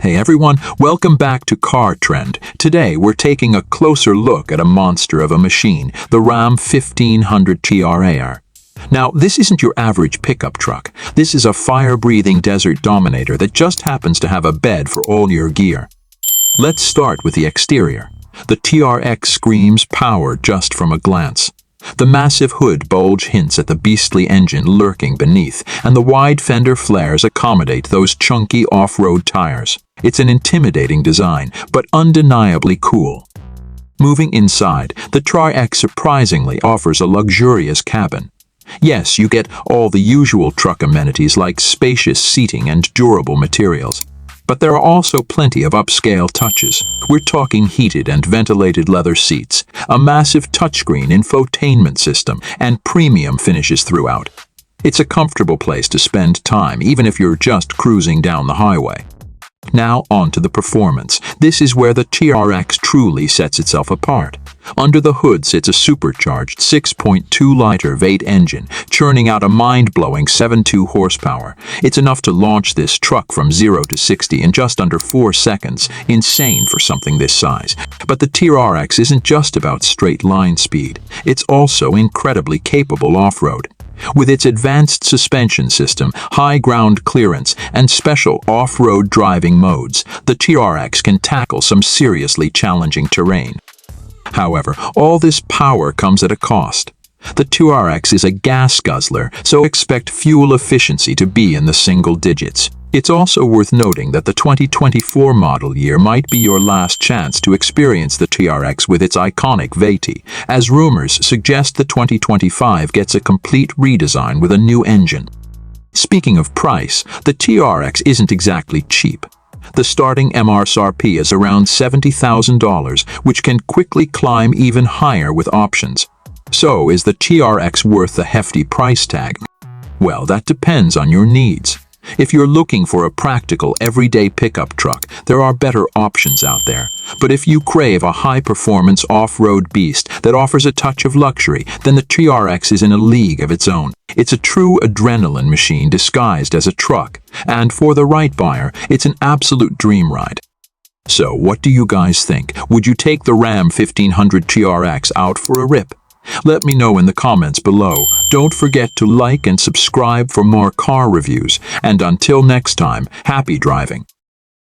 Hey everyone, welcome back to Car Trend. Today we're taking a closer look at a monster of a machine, the Ram 1500 TRX. Now, this isn't your average pickup truck. This is a fire-breathing desert dominator that just happens to have a bed for all your gear. Let's start with the exterior. The TRX screams power just from a glance. The massive hood bulge hints at the beastly engine lurking beneath, and the wide fender flares accommodate those chunky off-road tires. It's an intimidating design, but undeniably cool. Moving inside, the TRX surprisingly offers a luxurious cabin. Yes, you get all the usual truck amenities like spacious seating and durable materials. But there are also plenty of upscale touches. We're talking heated and ventilated leather seats, a massive touchscreen infotainment system, and premium finishes throughout. It's a comfortable place to spend time, even if you're just cruising down the highway. Now on to the performance. This is where the TRX truly sets itself apart. Under the hood sits a supercharged 6.2-liter V8 engine, churning out a mind-blowing 72 horsepower. It's enough to launch this truck from 0 to 60 in just under 4 seconds, insane for something this size. But the TRX isn't just about straight-line speed. It's also incredibly capable off-road. With its advanced suspension system, high ground clearance, and special off-road driving modes, the TRX can tackle some seriously challenging terrain. However, all this power comes at a cost. The TRX is a gas guzzler, so expect fuel efficiency to be in the single digits. It's also worth noting that the 2024 model year might be your last chance to experience the TRX with its iconic V8, as rumors suggest the 2025 gets a complete redesign with a new engine. Speaking of price, the TRX isn't exactly cheap. The starting MSRP is around $70,000, which can quickly climb even higher with options. So, is the TRX worth the hefty price tag? Well, that depends on your needs. If you're looking for a practical, everyday pickup truck, there are better options out there. But if you crave a high-performance off-road beast that offers a touch of luxury, then the TRX is in a league of its own. It's a true adrenaline machine disguised as a truck, and for the right buyer, it's an absolute dream ride. So, what do you guys think? Would you take the Ram 1500 TRX out for a rip? Let me know in the comments below. Don't forget to like and subscribe for more car reviews. And until next time, happy driving.